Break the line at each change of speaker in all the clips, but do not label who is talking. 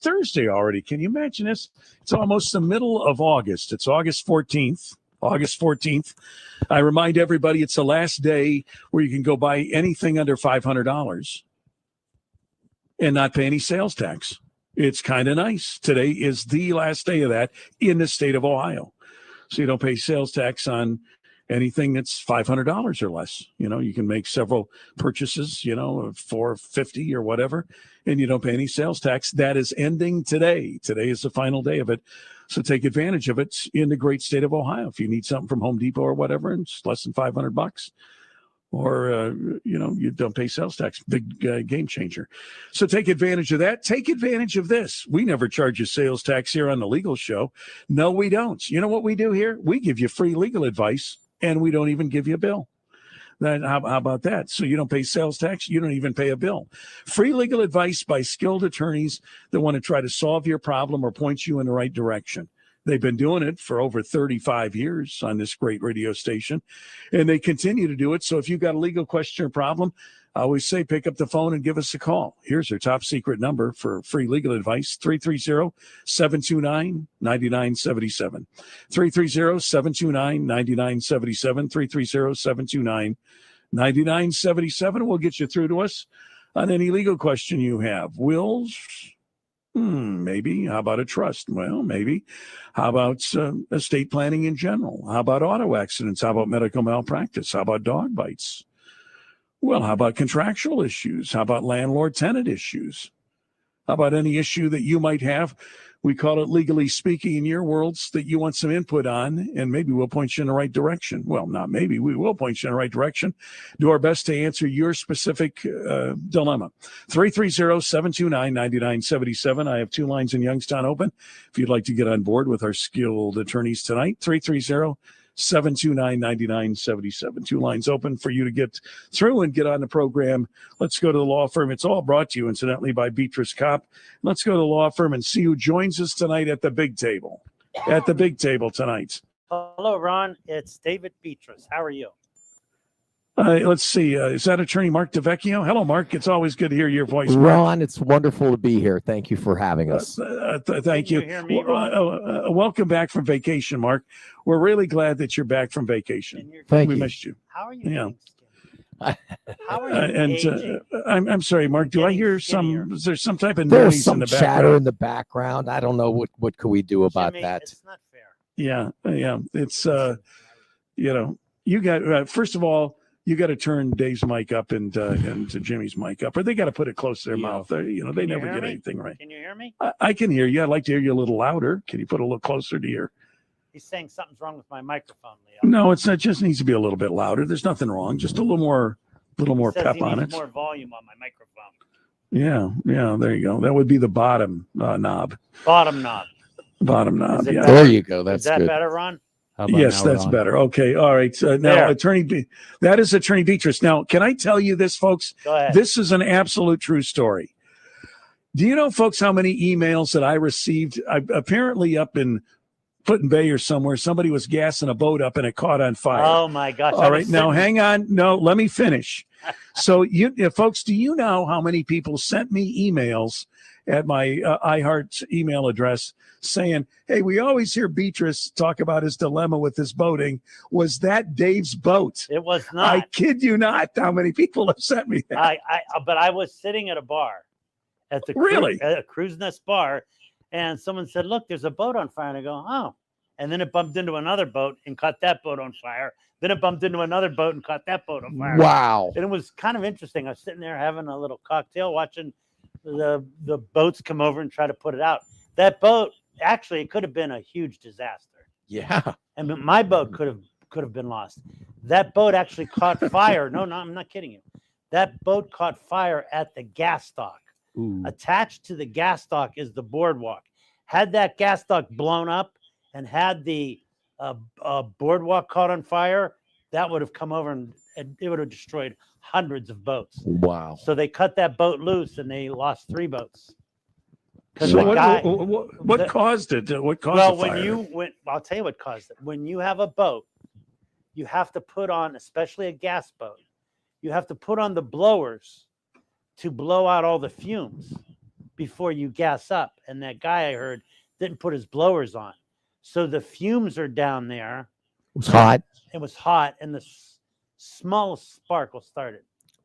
Thursday already. Can you imagine this? It's almost the middle of August. It's August 14th. August 14th. I remind everybody it's the last day where you can go buy anything under $500 and not pay any sales tax. It's kind of nice. Today is the last day of that in the state of Ohio. So you don't pay sales tax on anything that's $500 or less. You can make several purchases, of $450 or whatever, and you don't pay any sales tax. That is ending today. Today is the final day of it. So take advantage of it in the great state of Ohio. If you need something from Home Depot or whatever, and it's less than $500, or, you don't pay sales tax. Big game changer. So take advantage of that. Take advantage of this. We never charge you sales tax here on the Legal Show. No, we don't. You know what we do here? We give you free legal advice, and we don't even give you a bill. How about that? So you don't pay sales tax. You don't even pay a bill. Free legal advice by skilled attorneys that want to try to solve your problem or point you in the right direction. They've been doing it for over 35 years on this great radio station, and they continue to do it. So if you've got a legal question or problem, I always say pick up the phone and give us a call. Here's our top secret number for free legal advice, 330-729-9977. 330-729-9977, 330-729-9977. We'll get you through to us on any legal question you have. Wills? Maybe. How about a trust? Well, maybe. How about estate planning in general? How about auto accidents? How about medical malpractice? How about dog bites? Well, how about contractual issues? How about landlord-tenant issues? How about any issue that you might have? We call it legally speaking in your worlds that you want some input on, and maybe we'll point you in the right direction. Well, not maybe. We will point you in the right direction. Do our best to answer your specific dilemma. 330-729-9977. I have 2 lines in Youngstown open. If you'd like to get on board with our skilled attorneys tonight, 330-729-9977. 2 lines open for you to get through and get on the program. Let's go to the law firm. It's all brought to you, incidentally, by Beatrice Kopp. Let's go to the law firm and see who joins us tonight at the big table. At the big table tonight.
Hello, Ron. It's David Beatrice. How are you?
Let's see. Is that attorney Mark DeVecchio? Hello, Mark. It's always good to hear your voice, Mark.
Ron, it's wonderful to be here. Thank you for having us.
Thank you.
Hear me, Ron?
Welcome back from vacation, Mark. We're really glad that you're back from vacation.
Thank
we
you.
missed you.
How are you?
Yeah.
How are you?
And I'm sorry, Mark. Do I hear some? Is there some type of
There's
noise
some
in the
chatter
background?
in the background. I don't know what could we do about
Jimmy,
that.
It's not fair.
Yeah. It's you got first of all, you got to turn Dave's mic up and to Jimmy's mic up, or they got to put it close to their mouth. They
Can
never
you
get
hear me?
anything right.
Can you hear me?
I can hear you. I'd like to hear you a little louder. Can you put a little closer to your?
He's saying something's wrong with my microphone, Leo.
No, it's not. Just needs to be a little bit louder. There's nothing wrong. Just a little more
He says
pep
he
on
needs
it.
more volume on my microphone.
Yeah. There you go. That would be the bottom knob.
Bottom knob.
Bottom knob.
Is it
Yeah.
better?
There you go.
Is
That's
that
good.
better, Ron?
How about
Yes,
now,
that's
Ron?
better. Okay. All right. Now,
There.
that is Attorney Beatrice. Now, can I tell you this, folks?
Go ahead.
This is an absolute true story. Do you know, folks, how many emails that I received? Apparently up in Put in Bay or somewhere, somebody was gassing a boat up and it caught on fire.
Oh, my gosh.
All right. Now, hang on. No, let me finish. So, folks, do you know how many people sent me emails at my iHeart email address saying, hey, we always hear Beatrice talk about his dilemma with his boating. Was that Dave's boat?
It was not.
I kid you not how many people have sent me that.
But I was sitting at a bar at the
Really?
at a Cruise Nest bar, and someone said, look, there's a boat on fire. And I go, oh. And then it bumped into another boat and caught that boat on fire. Then it bumped into another boat and caught that boat on fire.
Wow.
And it was kind of interesting. I was sitting there having a little cocktail, watching the boats come over and try to put it out. That boat, actually, it could have been a huge disaster.
Yeah.
And my boat could have been lost. That boat actually caught fire. No, I'm not kidding you. That boat caught fire at the gas dock.
Ooh.
Attached to the gas dock is the boardwalk. Had that gas dock blown up and had the boardwalk caught on fire, that would have come over and it would have destroyed hundreds of boats.
Wow.
So they cut that boat loose and they lost 3 boats.
So what caused it? What caused the fire?
I'll tell you what caused it. When you have a boat, you have to put on, especially a gas boat, you have to put on the blowers to blow out all the fumes, before you gas up. And that guy I heard didn't put his blowers on. So the fumes are down there.
It was hot.
It was hot, and the smallest sparkle started.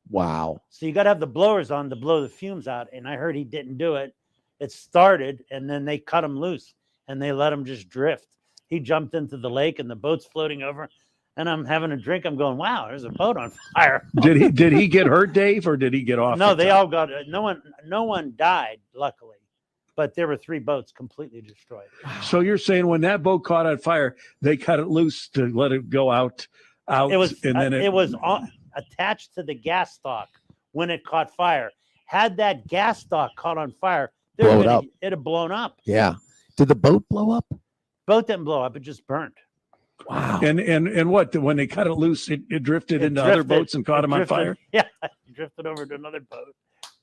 Wow.
So you got to have the blowers on to blow the fumes out. And I heard he didn't do it. It started, and then they cut him loose, and they let him just drift. He jumped into the lake, and the boat's floating over. And I'm having a drink. I'm going, wow, there's a boat on fire.
Did he get hurt, Dave, or did he get off?
No,
the
they
top?
all got. No one died, luckily, but there were 3 boats completely destroyed.
So you're saying when that boat caught on fire, they cut it loose to let it go out,
It was
and then
it was attached to the gas stalk when it caught fire. Had that gas stalk caught on fire,
Blow it up.
it'd have blown up.
Yeah. Did the boat blow up?
Boat didn't blow up; it just burnt.
Wow.
And what when they cut it loose, it drifted
It
into other
drifted-
boats and caught
it
them on
drifted-
fire.
Yeah, it drifted over to another boat,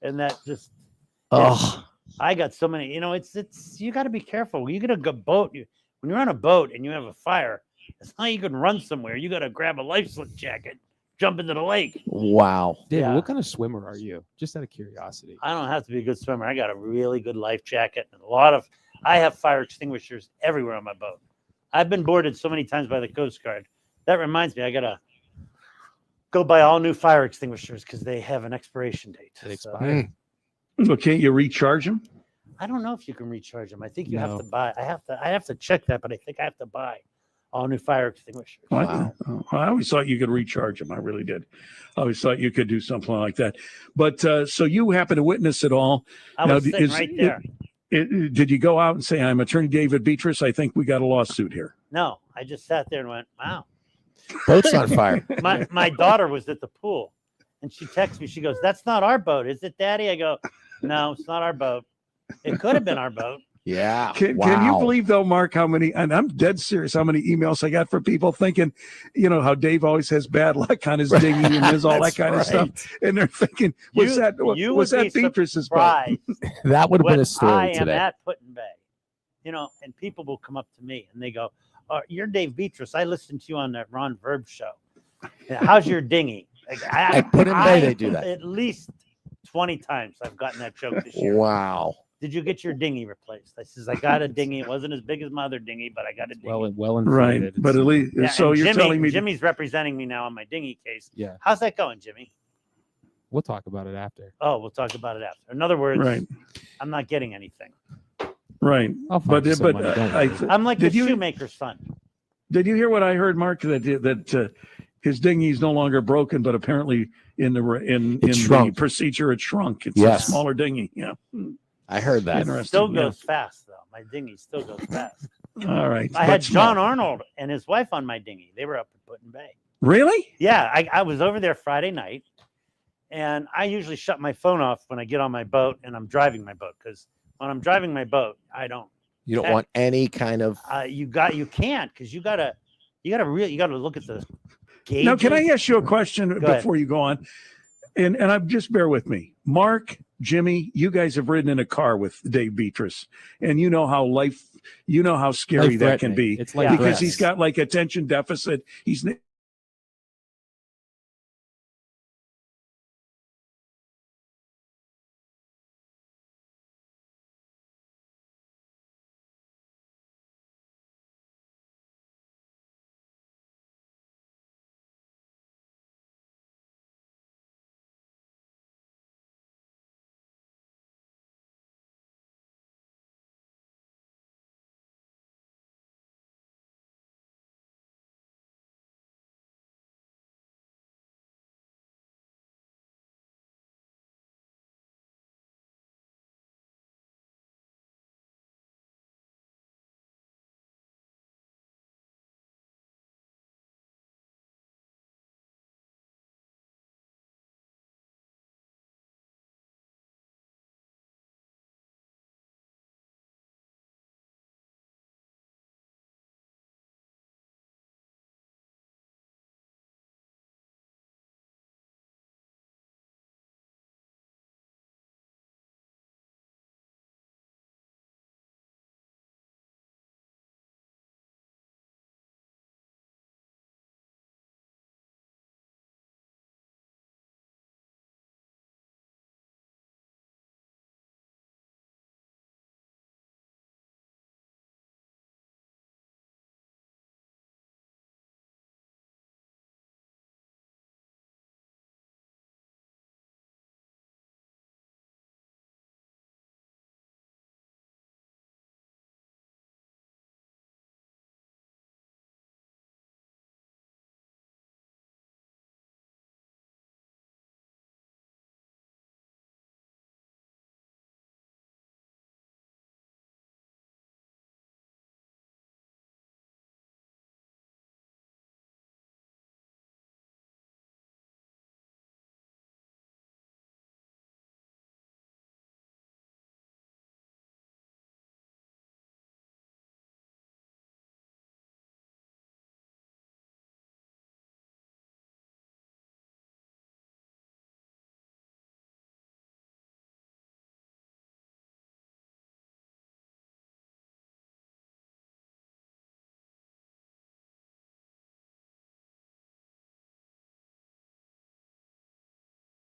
and that just.
Oh,
I got so many. It's you got to be careful. You get a good boat. When you're on a boat and you have a fire, it's not like you can run somewhere. You got to grab a life jacket, jump into the lake.
wow.
David,
Yeah.
what kind of swimmer are you? Just out of curiosity.
I don't have to be a good swimmer. I got a really good life jacket and I have fire extinguishers everywhere on my boat. I've been boarded so many times by the Coast Guard. That reminds me, I gotta go buy all new fire extinguishers because they have an expiration date.
It
So,
expired.
Well, can't you recharge them?
I don't know if you can recharge them. I think you have
No.
to buy. I have to check that, but I think I have to buy all new fire extinguishers.
Wow.
I always thought you could recharge them. I really did. I always thought you could do something like that. But so you happen to witness it all.
I
Now,
was sitting
is
right
it-
there.
Did you go out and say, "I'm Attorney David Beatrice. I think we got a lawsuit here"?
No, I just sat there and went, "Wow."
Boat's on fire.
My daughter was at the pool, and she texts me. She goes, "That's not our boat, is it, Daddy?" I go, "No, it's not our boat. It could have been our boat."
Yeah.
Can
wow.
you believe though, Mark, how many, and I'm dead serious, how many emails I got from people thinking, how Dave always has bad luck on his dinghy and there's all that
That's
kind of stuff.
right.
And they're thinking, was
You
that
would be
Beatrice's boat?
Surprised
That would have been
when
a story
I am
today.
at Put-in Bay, and people will come up to me and they go, "You're Dave Beatrice. I listened to you on that Ron Verb show. How's your dinghy?" Like,
At Put-in Bay, they do that.
At least 20 times I've gotten that joke this year.
Wow.
Did you get your dinghy replaced? I says, I got a dinghy. It wasn't as big as my other dinghy, but I got a dinghy.
Well
Right.
inflated.
But at least,
Yeah,
so
and
you're telling me,
Jimmy's representing me now on my dinghy case.
Yeah,
How's that going, Jimmy?
we'll talk about it after.
Oh, we'll talk about it after. In other words,
right,
I'm not getting anything.
right.
I'll find you some
But
money, don't
I,
worry.
I'm like
Did
the
you-
shoemaker's son.
did you hear what I heard, Mark? That his dinghy is no longer broken, but apparently in the
shrunk.
procedure, it shrunk. It's
Yes.
a smaller dinghy. Yeah.
I heard that.
Interesting.
Still
yeah.
goes fast, though. My dinghy still goes fast.
All right.
I
but
had John
small.
Arnold and his wife on my dinghy. They were up at Put-in Bay.
Really?
Yeah, I was over there Friday night, and I usually shut my phone off when I get on my boat and I'm driving my boat, because when I'm driving my boat, I don't.
You don't want any kind of.
You can't, because you gotta look at the gauges.
Now, can I ask you a question
Go ahead.
before you go on? And I'm just bear with me. Mark, Jimmy, you guys have ridden in a car with Dave Beatrice, and you know how scary that can
Life-threatening.
be
It's
Yeah.
because he's
life-threatening.
got like attention deficit. He's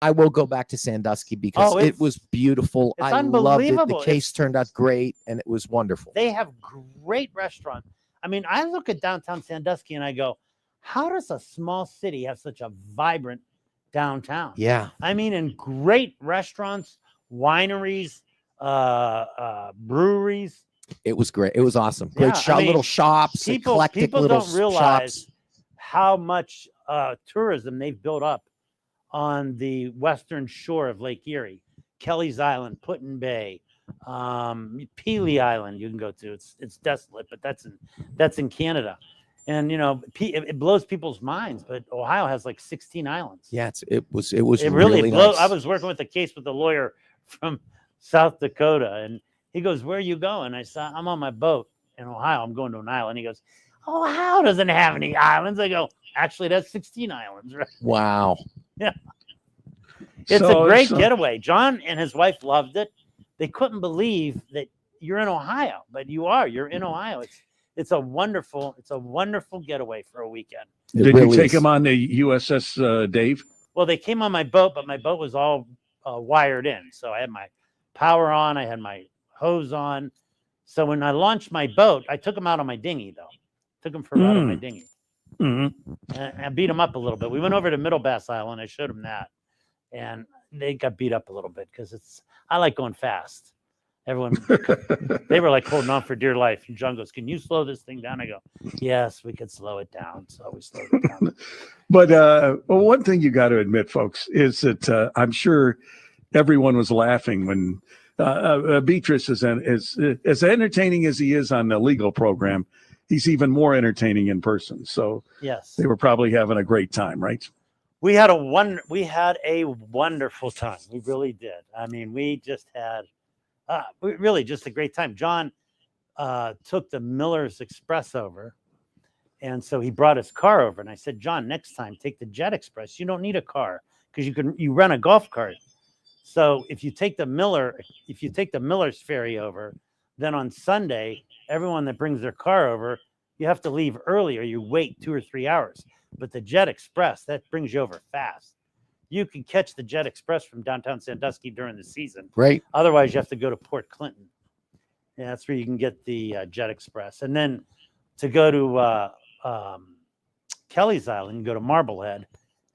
I will go back to Sandusky because
Oh,
it was beautiful.
it's
I loved it. The
unbelievable.
case turned out great, and it was wonderful.
They have great restaurants. I mean, I look at downtown Sandusky and I go, how does a small city have such a vibrant downtown?
Yeah,
I mean, and great restaurants, wineries, breweries.
it was great. It was awesome. Great
Yeah, I
shop,
mean,
little shops, eclectic
people
little
don't realize
shops.
how much tourism they've built up on the western shore of Lake Erie, Kelly's Island, Put-in Bay, Pelee Island. You can go to. It's desolate, but that's in Canada, and you know it blows people's minds. But Ohio has like 16 islands.
Yeah, it was
It really
really
blows.
nice.
I was working with a case with a lawyer from South Dakota, and he goes, "Where are you going?" I said, "I'm on my boat in Ohio. I'm going to an island." He goes, "Ohio doesn't have any islands." I go, "Actually, that's 16 islands, right?"
Wow.
It's
So
a great
it's,
getaway. John and his wife loved it. They couldn't believe that you're in Ohio, but you are. You're in Ohio. It's a wonderful getaway for a weekend.
It
Did
really
you take
is.
him on the USS Dave?
Well, they came on my boat, but my boat was all wired in. So I had my power on. I had my hose on. So when I launched my boat, I took him out on my dinghy, though. Took him for a ride on my dinghy.
Mm-hmm.
And I beat him up a little bit. We went over to Middle Bass Island. I showed him that. And they got beat up a little bit because I like going fast. Everyone, they were like holding on for dear life. And John goes, "Can you slow this thing down?" I go, "Yes, we could slow it down." So we slowed it down.
But well, one thing you got to admit, folks, is that I'm sure everyone was laughing when Beatrice is as entertaining as he is on the legal program. He's even more entertaining in person. So
Yes.
they were probably having a great time, right?
We had a wonderful time. We really did. I mean, we just had really just a great time. John took the Miller's Express over, and so he brought his car over. And I said, "John, next time take the Jet Express. You don't need a car because you rent a golf cart. So if you take the Miller's ferry over, then on Sunday, everyone that brings their car over, you have to leave early or you wait 2 or 3 hours. But the Jet Express, that brings you over fast. You can catch the Jet Express from downtown Sandusky during the season.
Great.
Otherwise, you have to go to Port Clinton. Yeah, that's where you can get the Jet Express. And then to go to Kelly's Island, you go to Marblehead,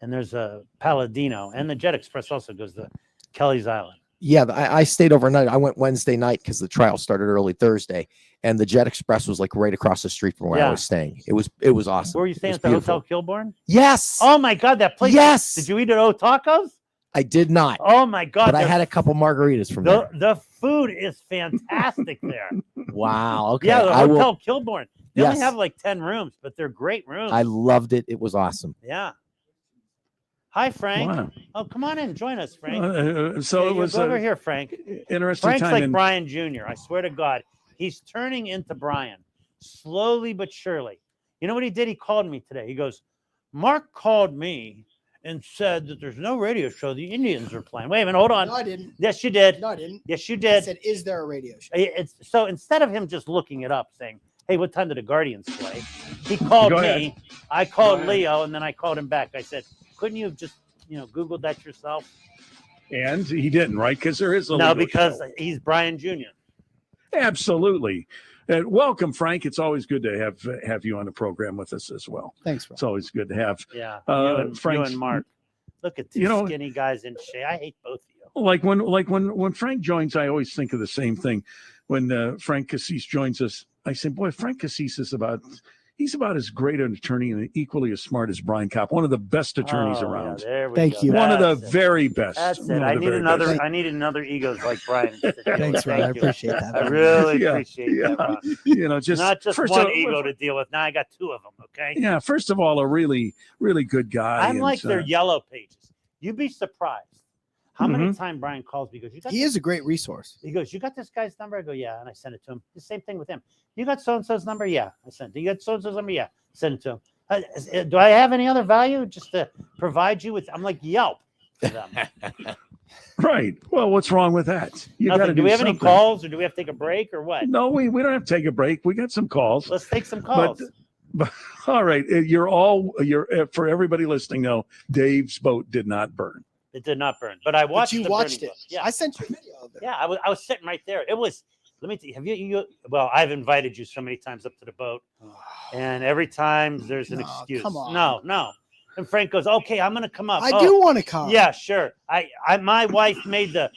and there's a Palladino. And the Jet Express also goes to Kelly's Island.
Yeah, I stayed overnight. I went Wednesday night because the trial started early Thursday, and the Jet Express was like right across the street from where I
Yeah.
was staying. It was awesome.
Where were you
It
staying
was
at the
beautiful.
Hotel Kilbourne?
Yes.
Oh my God, that place!
Yes.
Did you eat at O Tacos?
I did not,
Oh my God!
but I had a couple margaritas from there.
the food is fantastic there.
Wow. Okay.
Yeah, the
I will.
Hotel Kilbourne. They only
Yes.
have like 10 rooms, but they're great rooms.
I loved it. It was awesome.
Yeah. Hi, Frank.
Wow.
Oh, come on in, join us, Frank.
So
Yeah,
it was
go over
an
here, Frank.
interesting
Frank's
time.
like
in-
Brian Jr. I swear to God, he's turning into Brian slowly but surely. You know what he did? He called me today. He goes, "Mark called me and said that there's no radio show the Indians are playing." Wait a minute, hold on.
No, I didn't.
Yes, you did.
No, I didn't.
Yes, you
I
did.
said, is there a radio show?
It's so instead of him just looking it up, saying, "Hey, what time did the Guardians play?" He called
Go
me.
ahead.
I called
ahead.
Leo, and then I called him back. I said, "Couldn't you have just Googled that yourself?"
And he didn't, right? Because there is a
No,
legal
because
show.
he's Brian Jr.
Absolutely. Welcome, Frank. It's always good to have you on the program with us as well.
Thanks, bro.
It's always good to have.
Yeah, you
Frank's-
and Mark. Look at two
You know-
skinny guys in shape. I hate both of you.
Like when Frank joins, I always think of the same thing. When Frank Cassis joins us, I say, "Boy, Frank Cassis is he's about as great an attorney and equally as smart as Brian Kopp. One of the best attorneys
Oh,
around.
Yeah, there we
Thank
go.
you.
One of the
That's it.
very best.
That's
One
it.
of
I
the
need
very
another.
best.
I needed another egos like Brian.
Thanks, bro. I
Thank you.
appreciate that.
I really
Yeah,
appreciate that, Ron.
Just
Not just
first
one
of-
ego to deal with. Now I got two of them. Okay.
Yeah, first of all, a really, really good guy.
I'm like
and,
their yellow pages. You'd be surprised how many
Mhm.
times Brian calls me. He goes, "You got
He is a great resource.
He goes, "You got this guy's number?" I go, "Yeah," and I send it to him. The same thing with him. "You got so and so's number?" "Yeah," I sent it. "You got so and so's number?" "Yeah," send it to him. Do I have any other value just to provide you with? I'm like Yelp for them.
Right. Well, what's wrong with that? You got to
Nothing. Do we have any
something.
calls, or do we have to take a break, or what?
No, we don't have to take a break. We got some calls.
Let's take some calls.
But all right, you're for everybody listening. No, Dave's boat did not burn.
It did not burn, but I
But
watched.
you
the
watched
burning
it.
bush. Yeah,
I sent you a video of it.
yeah. I was sitting right there. It was. Let me. Have you? Well, I've invited you so many times up to the boat, and every time there's an
No,
excuse.
come on.
No. And Frank goes, "Okay, I'm gonna come up."
I
"Oh,
do want to come.
Yeah, sure. My wife made the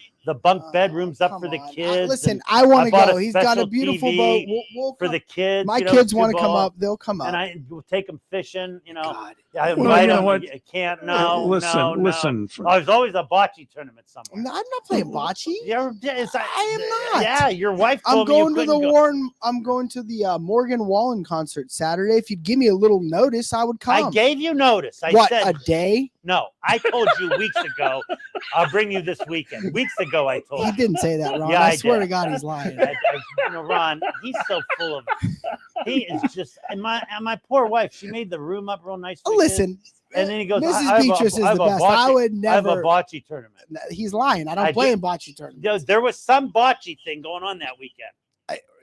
bunk bedrooms up
come
for the
on.
kids.
Listen,
and
I want
I
to
bought
go.
a
He's got a
special
beautiful
TV
boat. We'll
for
come.
the kids.
My
you know,
kids want to come
Duval,
up. They'll come up.
and I will take them fishing. You know,
God.
I
Well,
invite
you know
them.
what?
You can't. No,
listen,
no.
listen.
Oh, there's always a bocce tournament somewhere.
I'm not playing bocce. I am not.
Yeah, your wife
I'm
told me you
going to the
couldn't go.
Warren. I'm going to the Morgan Wallen concert Saturday. If you'd give me a little notice, I would come.
I gave you notice. I
what
said
a day?
no. I told you weeks ago. I'll bring you this weekend. Weeks ago, I told
He
you.
didn't say that, Ron.
Yeah,
I
I
swear
did.
to God, he's lying.
Ron, he's so full of. He is just. And my poor wife, she made the room up real nice. for the kids.
Listen,
And then he goes,
Mrs.
I have a-
Beatrice is
I have
the
a
best.
bocce-
I would
I have a
never.
bocce tournament.
He's lying. I don't
I
play
do.
in bocce tournaments.
There was some bocce thing going on that weekend.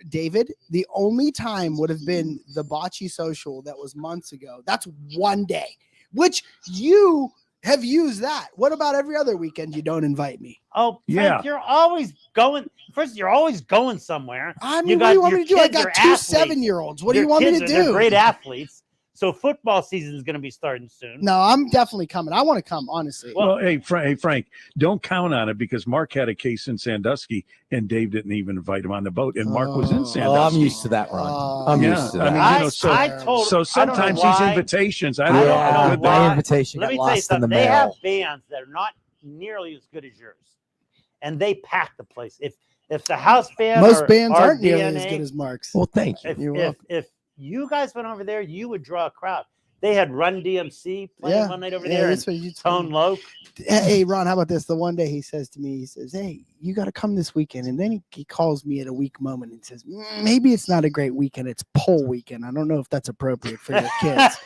David, the only time would have been the bocce social that was months ago. That's one day, which you have used that. What about every other weekend you don't invite me?
Oh, Frank,
Yeah.
you're always going. First, you're always going somewhere.
I
You
mean, what
got
do you want
your
me to do? I
kids are
got two
athletes.
7-year-olds. What do
Your
you want me
kids
to
They're
do?
great athletes. So football season is going to be starting soon.
No, I'm definitely coming. I want to come, honestly.
Well, hey, Frank, don't count on it because Mark had a case in Sandusky and Dave didn't even invite him on the boat, and Mark was in
Oh,
Sandusky.
Oh, I'm used to that, Ron. I'm
Yeah,
used to
I
that.
mean,
I,
you know, so-
I told.
So
I don't know
sometimes these
why.
invitations, I
I
don't
don't
know
know
how good
why.
my
they
invitation
Let
got
me tell you
lost in the
something. They have
mail.
bands that are not nearly as good as yours, and they pack the place. If the house band,
Most
or
bands aren't
RDNA,
nearly as good as Mark's.
Well, thank you.
if you guys went over there, you would draw a crowd. They had Run DMC playing
Yeah,
one night over
yeah,
there,
that's
and
what you told
Tone
me.
Loc.
Hey, Ron, how about this? The one day he says to me, he says, "Hey, you got to come this weekend." And then he calls me at a weak moment and says, "Maybe it's not a great weekend. It's poll weekend. I don't know if that's appropriate for your kids."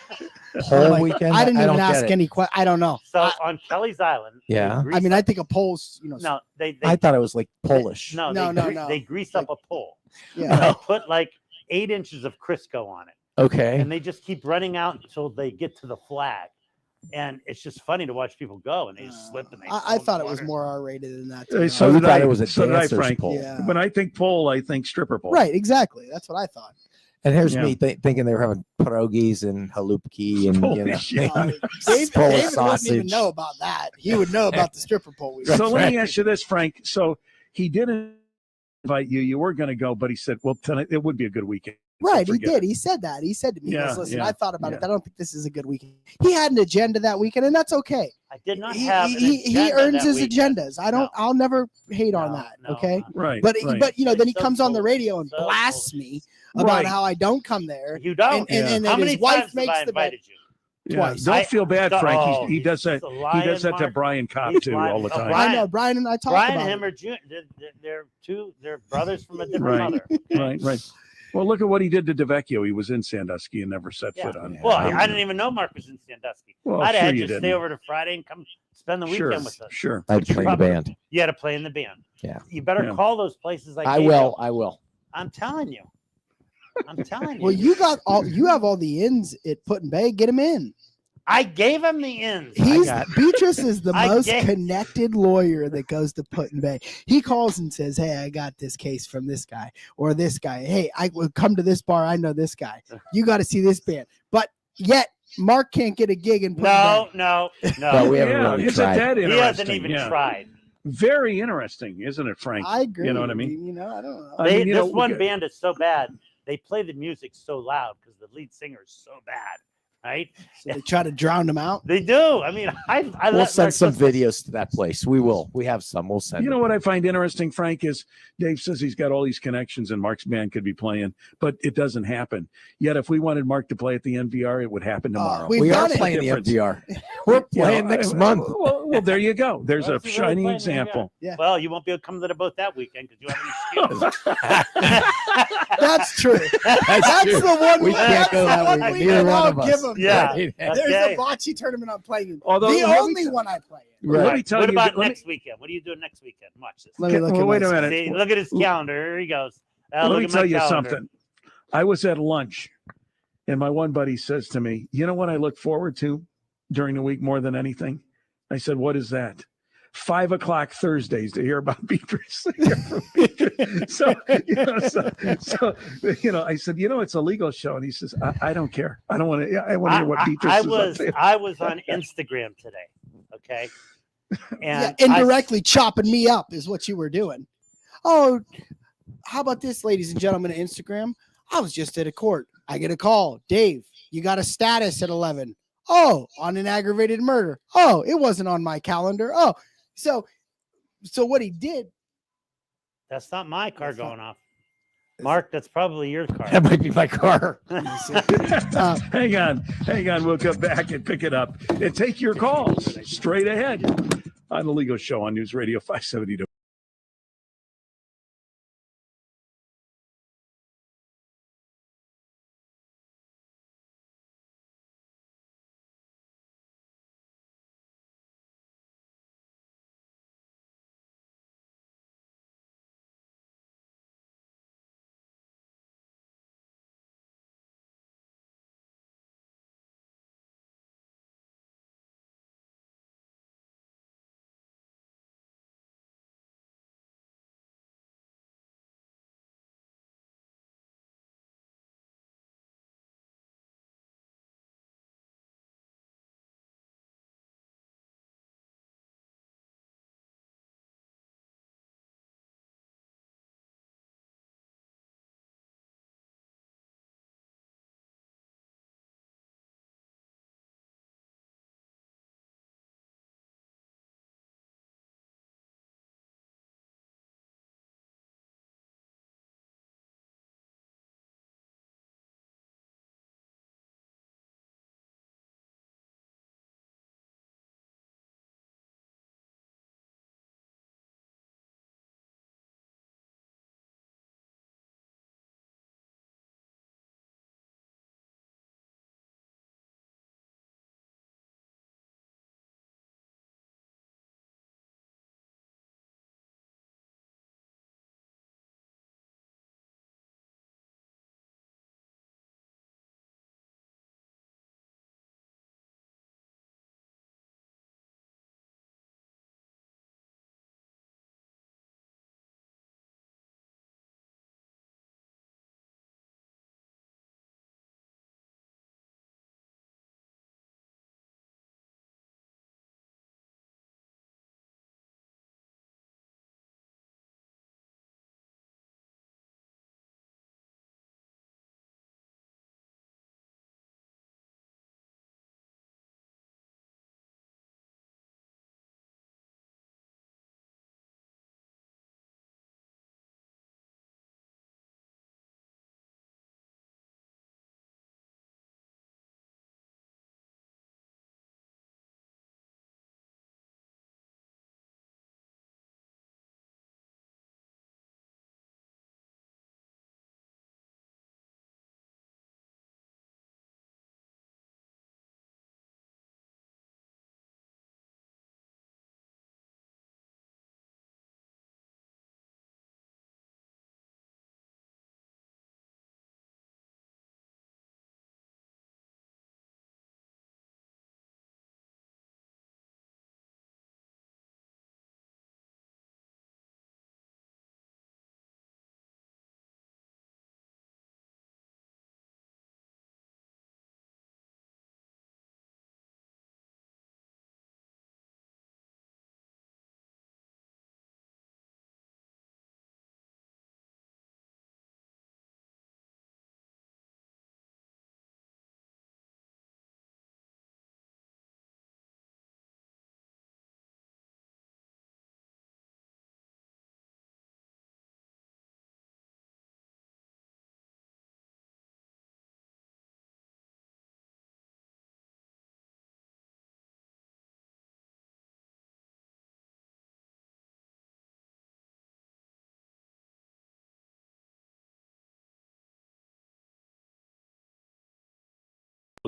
Whole
Like,
weekend.
I didn't even
don't get
ask
it.
any questions. I don't know.
So on Kelly's Island, they
Yeah.
grease
I mean,
up-
I think a poll's,
no, they
I thought it was like Polish.
no,
No,
they,
no,
gre-
no.
they grease up a pole.
yeah.
And they put like 8 inches of Crisco on it,
Okay.
and they just keep running out until they get to the flag. And it's just funny to watch people go, and they just slip and they.
I
fall in
thought
the
it was
water.
more R-rated than that.
Hey,
too.
so
Oh, you
did
thought
I.
it was a
So did I,
dancer's
Frank.
pole.
Yeah.
When I think pole, I think stripper pole.
Right, exactly. That's what I thought.
And here's
Yeah.
me thinking they were having pierogies and halupki and
Holy
you know.
shit.
David,
Polish
David wouldn't even
sausage.
know about that. He would know about the stripper pole. We
So let me
Right.
ask you this, Frank. So he didn't invite you. You were going to go, but he said, "Well, tonight it would be a good weekend." So
Right, he
forget
did.
it.
He said that. He said to me, he
Yeah,
goes, "Listen,
yeah,
I thought about
yeah.
it. I don't think this is a good weekend." He had an agenda that weekend, and that's okay.
I did not
He,
have.
he
an agenda
earns
that
his
weekend.
agendas. I don't.
No.
I'll never hate on
No,
that.
no,
Okay.
no.
Right.
But
right.
but then he
So
comes on the
foolish,
radio and
so
blasts
foolish.
me about
Right.
how I don't come there.
You don't.
And
How
that
many
his wife
times have
makes
I
the bet.
invited you?
Yeah,
twice.
Don't
I-
feel bad,
Oh,
Frank. He does that.
he's a
He
lion,
does that to
Mark.
Brian Cobb
He's
too
lying.
all the
Oh,
time.
Brian-
I know Brian and I talked
Brian
about
and him
it.
are they're brothers from a different
Right.
mother.
Right. Right. Well, look at what he did to DeVecchio. He was in Sandusky and never set
Yeah.
foot on.
Well,
Yeah.
I didn't even know Mark was in Sandusky.
Well,
I'd
sure
had
you
you stay
didn't.
over to Friday and come spend the
Sure.
weekend with us.
Sure.
I had to play in the
Probably-
band.
You had to play in the band.
Yeah.
You better
Yeah.
call those places.
I will. I will.
I'm telling you. I'm telling you.
Well, you have all the ins at Put in Bay. Get him in.
I gave him the ins.
Beatrice is the
I
most
get-
connected lawyer that goes to Put in Bay. He calls and says, "Hey, I got this case from this guy or this guy. Hey, I will come to this bar. I know this guy. You got to see this band." But yet Mark can't get a gig in Put in Bay.
No.
But we haven't
Yeah,
really
isn't
tried.
that
He
interesting?
hasn't even
Yeah.
tried.
Very interesting, isn't it, Frank?
I agree.
You know what I mean?
You know, I don't know.
I mean, you
This
know,
one band is so bad. They play the music so loud because the lead singer is so bad, right?
So they try to drown him out.
They do. I mean, I
We'll
let
send
Mark
some
listen.
videos to that place. We will. We have some. We'll send.
You know
them.
what I find interesting, Frank, is Dave says he's got all these connections and Mark's band could be playing, but it doesn't happen. Yet if we wanted Mark to play at the NVR, it would happen tomorrow.
we've
We are
done it.
playing the
Difference.
MVR. We're
You know,
playing next month.
Well, there you go. There's
Well,
a
if you really
shining
play in the
example.
Well, you won't be able to come to the boat that weekend because you have an excuse.
That's true. That's
true.
the one.
We can't go that
one
weekend.
weekend
Neither one
I'll
of us.
give him.
Yeah.
Right.
There's
Okay.
a bocce tournament I'm playing. in.
Although,
The
let me
only
tell-
one I play. in.
Let me
Right.
tell
What
you.
about
let me-
next weekend? What are you doing next weekend? Watch this.
Let me look
well,
at
wait
my
a minute.
See, look at his calendar. Here he goes.
Let
Look
me
at my
tell you
calendar.
something. I was at lunch, and my one buddy says to me, "You know what I look forward to during the week more than anything?" I said, "What is that?" 5 o'clock Thursdays to hear about Beatrice. so, I said, it's a legal show. And he says, I don't care. I don't want to, I want to hear what Beatrice is up to.
I was on Instagram today. Okay. And
indirectly chopping me up is what you were doing. Oh, how about this, ladies and gentlemen of Instagram? I was just at a court. I get a call. Dave, you got a status at 11. Oh, on an aggravated murder. Oh, it wasn't on my calendar. Oh, so what he did.
That's not my car going off. Mark, that's probably your car.
That might be my car.
Hang on. We'll come back and pick it up and take your calls straight ahead on the Legal Show on News Radio 570.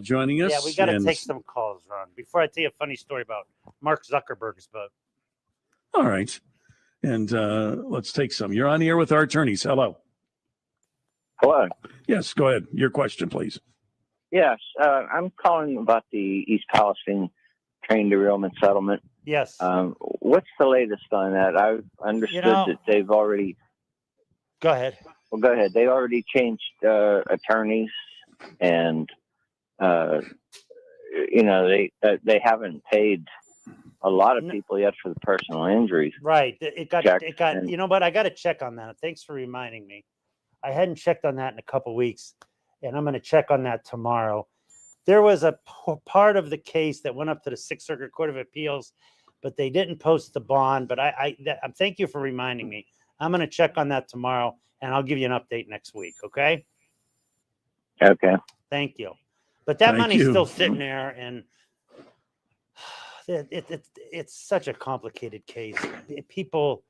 Joining us.
Yeah, we got to
and-
take some calls, Ron. Before I tell you a funny story about Mark Zuckerberg's boat.
All right. And let's take some. You're on the air with our attorneys. Hello.
Hello.
Yes, go ahead. Your question, please.
Yes, I'm calling about the East Palestine train derailment settlement.
Yes.
what's the latest on that? I've understood that they've already.
Go ahead.
Well, go ahead. They already changed attorneys, and they haven't paid a lot of people yet for the personal injuries.
Right. It got.
And,
you know what? I got to check on that. Thanks for reminding me. I hadn't checked on that in a couple weeks, and I'm going to check on that tomorrow. There was a part of the case that went up to the Sixth Circuit Court of Appeals, but they didn't post the bond. But I thank you for reminding me. I'm going to check on that tomorrow, and I'll give you an update next week. Okay.
Okay.
Thank you. But that
Thank
money's
you.
still sitting there, and it's such a complicated case. People,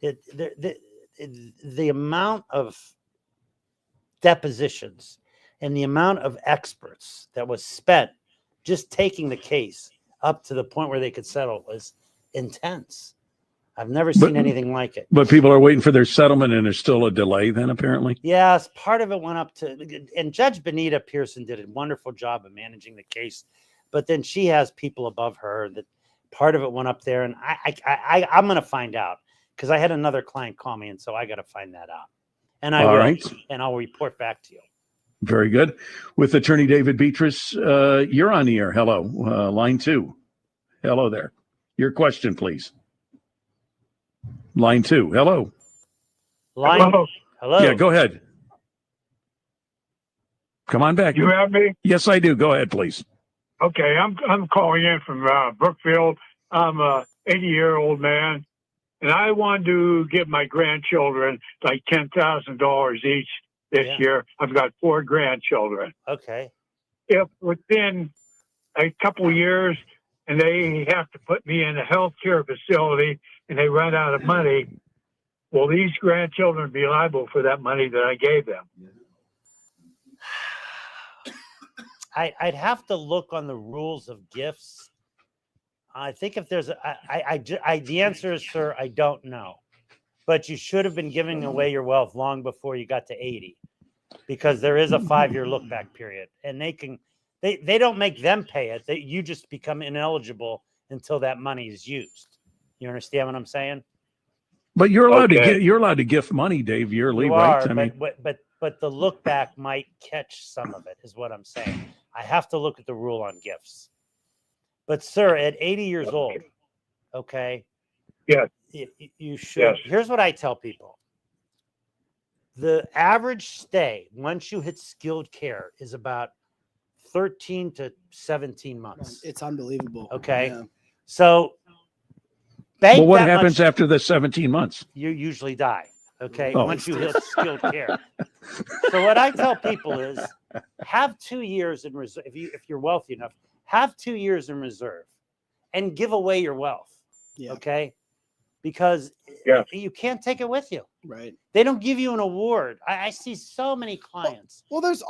the amount of depositions and the amount of experts that was spent just taking the case up to the point where they could settle was intense. I've never seen anything like it.
But people are waiting for their settlement, and there's still a delay. Then apparently,
Yes, part of it went up to, and Judge Benita Pearson did a wonderful job of managing the case, but then she has people above her that part of it went up there, and I'm going to find out because I had another client call me, and so I got to find that out, and I
all
will,
right.
and I'll report back to you.
Very good. With Attorney David Beatrice, you're on the air. Hello, line 2. Hello there. Your question, please. Line 2. Hello.
Hello.
Yeah, go ahead. Come on back.
You have me?
Yes, I do. Go ahead, please.
Okay, I'm calling in from Brookfield. I'm a 80-year-old man, and I want to give my grandchildren like $10,000 each this year. I've got 4 grandchildren.
Okay.
If within a couple of years and they have to put me in a health care facility and they run out of money, will these grandchildren be liable for that money that I gave them?
I'd have to look on the rules of gifts. I think if there's the answer is, sir, I don't know. But you should have been giving away your wealth long before you got to 80, because there is a 5-year look back period, and they don't make them pay it. You just become ineligible until that money is used. You understand what I'm saying?
But you're allowed to gift money, Dave, yearly,
You
right?
are, but the look back might catch some of it, is what I'm saying. I have to look at the rule on gifts. But sir, at 80 years old, okay.
Yes.
You should. Yes. Here's what I tell people. The average stay once you hit skilled care is about 13 to 17 months.
It's unbelievable.
Okay.
Yeah.
So
well, what happens after the 17 months?
You usually die. Okay. Once you hit skilled care. So what I tell people is have 2 years in reserve. If you're wealthy enough, have 2 years in reserve and give away your wealth.
Yeah.
Okay. Because you can't take it with you.
Right.
They don't give you an award. I see so many clients.
Well, there's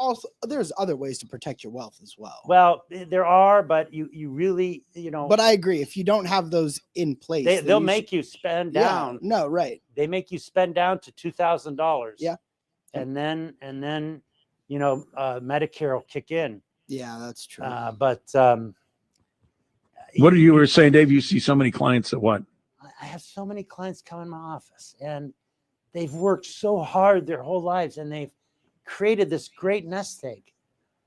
other ways to protect your wealth as well.
Well, there are, but you really,
But I agree. If you don't have those in place,
they'll make you spend down.
No, right.
They make you spend down to $2,000.
Yeah.
And then Medicare will kick in.
Yeah, that's true.
But
what you were saying, Dave? You see so many clients that what?
I have so many clients come in my office, and they've worked so hard their whole lives, and they've created this great nest egg.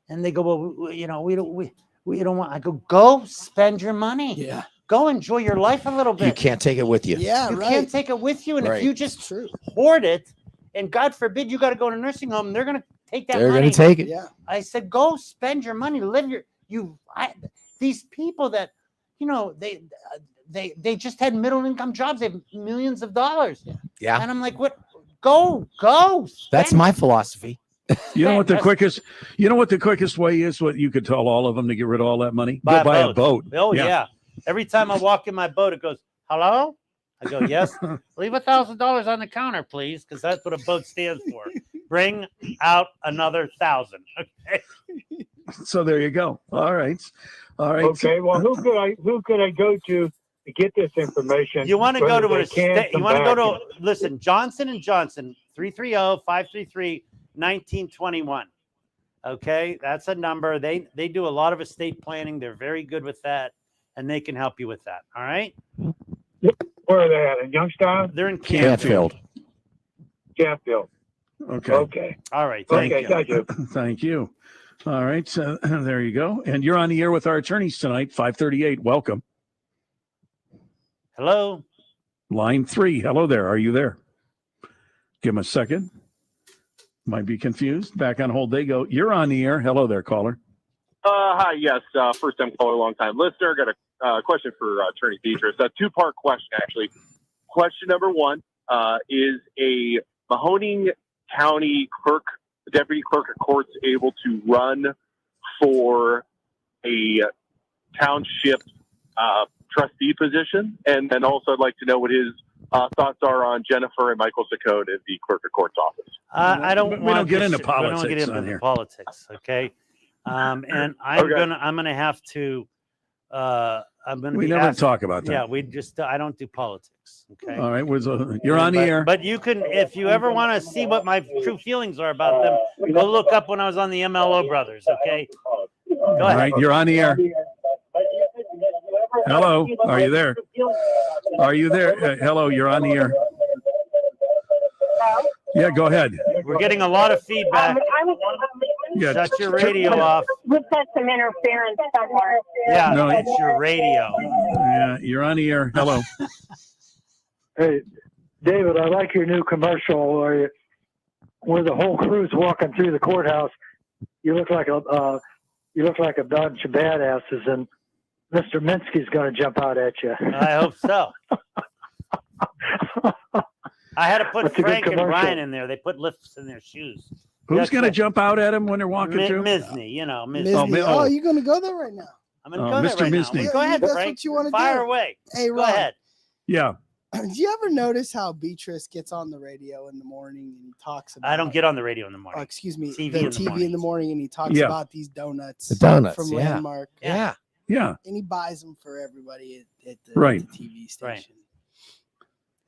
And they go, well, we don't want. I go spend your money.
Yeah.
Go enjoy your life a little bit.
You can't take it with you.
Yeah,
you
right.
can't take it with you, and
Right.
if you just hoard it, and God forbid you got to go to a nursing home, they're going to take that
They're
money.
going to take it.
Yeah.
I said, go spend your money, live these people that, they just had middle income jobs. They have millions of dollars.
Yeah.
And I'm like, what? Go.
That's my philosophy.
You know what the quickest way is? What you could tell all of them to get rid of all that money?
Buy
Go buy a boat.
Oh yeah. Every time I walk in my boat, it goes, hello? I go, yes. Leave $1,000 on the counter, please, because that's what a boat stands for. Bring out another 1,000. Okay.
So there you go. All right.
Okay. Well, who could I go to get this information?
You want to go to a state? You want to go to listen, Johnson & Johnson, 330-533-1921. Okay, that's a number. They do a lot of estate planning. They're very good with that, and they can help you with that. All right.
Where are they at? In Youngstown?
They're in
Canfield.
Canfield.
Canfield.
Okay.
Okay.
All right.
Thank
Okay.
you.
Thank you.
Thank you. All right. So there you go. And you're on the air with our attorneys tonight, 538. Welcome.
Hello.
Line 3. Hello there. Are you there? Give him a second. Might be confused. Back on hold they go. You're on the air. Hello there, caller.
Hi, yes. First time caller, long time listener. Got a question for Attorney Petras. A two-part question, actually. Question number one is a Mahoning County clerk, deputy clerk of courts, able to run for a township trustee position? And then also I'd like to know what his thoughts are on Jennifer and Michael Saccone in the clerk of court's office.
I don't
We don't
want
get
to
into
we don't
politics
get into
on
the
here.
politics, okay? And I'm
Okay.
gonna have to. I'm gonna.
We
be
never
asked-
talk about that.
Yeah, we just. I don't do politics. Okay.
All right. You're on the
But-
air.
But you can, if you ever want to see what my true feelings are about them, go look up when I was on the MLO Brothers. Okay. Go
All
ahead.
right. You're on the air. Hello. Are you there? Are you there? Hello. You're on the air. Yeah. Go ahead.
We're getting a lot of feedback.
Yeah.
Shut your radio off.
We've got some interference somewhere.
Yeah,
No.
it's your radio.
Yeah. You're on the air. Hello.
Hey, David, I like your new commercial where the whole crew's walking through the courthouse. You look like a bunch of badasses, and Mr. Minsky's going to jump out at you.
I hope so. I had to put
That's a good
Frank and
commercial.
Brian in there. They put lifts in their shoes.
Who's
That's
going to
right.
jump out at him when they're walking through?
Misney, you know, Misney.
Misney.
oh.
Oh, you're gonna go there right now?
I'm going to
Oh,
go there
Mr.
right
Misney.
now. Go ahead,
That's
Frank.
what you want to
Fire
do.
away.
Hey,
Go
Ron.
ahead.
Yeah.
Do you ever notice how Beatrice gets on the radio in the morning and he talks about?
I don't get on the radio in the
Oh,
morning.
excuse me,
TV
the
in the
TV in
morning.
the morning, and he talks
Yeah.
about these donuts.
The donuts,
from
yeah.
Landmark.
Yeah.
Yeah.
And he buys them for everybody at the,
Right.
at the TV station.
Right.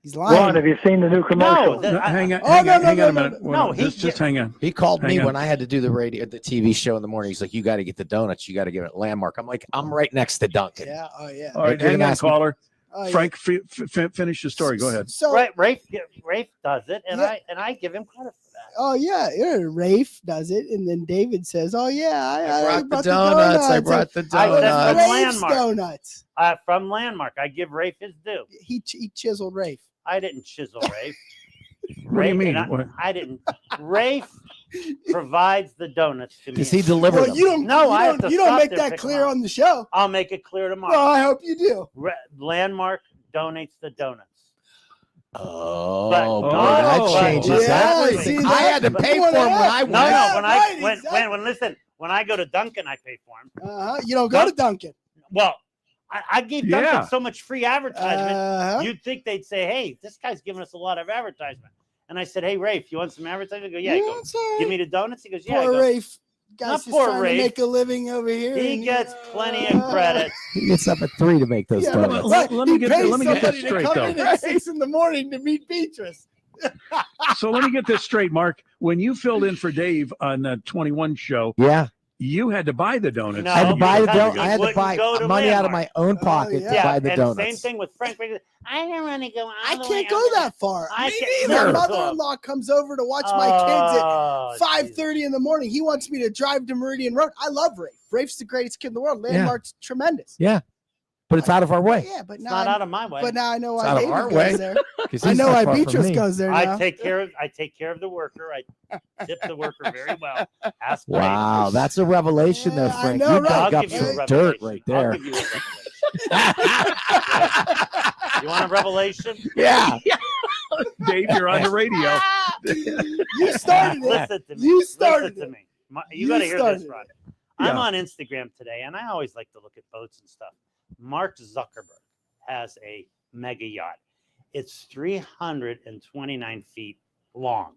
He's lying.
Ron, have you seen the new commercial?
No, that- I-
hang on.
Oh,
hang
no,
on,
no,
hang
no,
on a
no,
minute.
no. No,
just hang on.
He called me
Hang on.
when I had to do the TV show in the morning. He's like, "You got to get the donuts. You got to give it Landmark." I'm like, "I'm right next to Duncan."
Yeah. Oh yeah.
All right.
You're
Hang
gonna
on,
ask me-
caller.
Oh, yeah.
Frank, finish the story. Go ahead.
So,
Right, Rafe does it, and
Yeah.
I give him credit for that.
oh yeah, Rafe does it, and then David says, "Oh yeah,
I brought the donuts. I brought the
I said
donuts.
from
Rafe's
Landmark.
donuts.
From Landmark, I give Rafe his due.
He chiseled Rafe.
I didn't chisel Rafe.
What do you mean?
and
What?
I didn't. Rafe provides the donuts to me.
Does he deliver
Well,
them?
you don't.
No,
you
I have
don't,
to
you don't
stop
make
there,
that
pick 'em
clear
up.
on the show.
I'll make it clear tomorrow.
Well, I hope you do.
Landmark donates the donuts.
Oh,
But-
boy,
Oh,
that changes
yeah,
everything.
see,
I had to
that's
pay
what
for them when
I-
I went.
No,
Yeah,
no. When
right,
I
exactly.
listen, when I go to Dunkin', I pay for them.
You don't go to Dunkin'.
Well, I gave Dunkin'
Yeah.
so much free advertisement.
Uh-huh.
You'd think they'd say, "Hey, this guy's giving us a lot of advertisement." And I said, "Hey, Rafe, you want some advertisement?" I go, "Yeah." I go,
it's all right.
"Give me the donuts." He goes, "Yeah." I
Poor
go,
Rafe.
Not
Guys just
poor
trying
Rafe.
to make a living over here.
He
and,
gets plenty of credit.
He gets up at 3 to make those
Yeah,
donuts.
Let me
he
get-
pays
let me get this
somebody to
straight,
come
though.
in at 6 in the morning to meet Beatrice.
So let me get this straight, Mark. When you filled in for Dave on the 21 show,
Yeah,
you had to buy the donuts.
No,
I had to buy the
because
donut.
you
I had to
wouldn't
buy
go to
money out of
Landmark.
my own
Oh,
pocket
yeah.
to buy the
and
donuts.
same thing with Frank. I don't want to go.
I can't go that far.
I
Me
can't
neither.
either.
My mother-in-law comes over to watch my kids at
Oh,
5:30 in the morning. He wants me to drive to Meridian Road. I love Rafe. Rafe's the greatest kid in the world. Landmark's tremendous.
Yeah, but it's out of our way.
Yeah, but
It's
now
not
I,
out of my way.
but now I know
It's
why
out of
David
our
goes
way.
there.
'Cause
I
he's
know
not
why
far from
Beatrice
me.
goes there now.
I take care of the worker. I tip the worker very well. Ask Rafe.
Wow, that's a revelation there,
Yeah, I
Frank.
know,
You
right?
dug
I'll
up
give you a
some
revelation.
dirt right
I'll
there.
give you a revelation. You want a revelation?
Yeah.
Dave, you're on the radio.
You started it.
Listen to me.
You started
Listen to
it.
me. You
You
got to hear
started
this,
it.
Rod. I'm
Yeah.
on Instagram today, and I always like to look at boats and stuff. Mark Zuckerberg has a mega yacht. It's 329 feet long.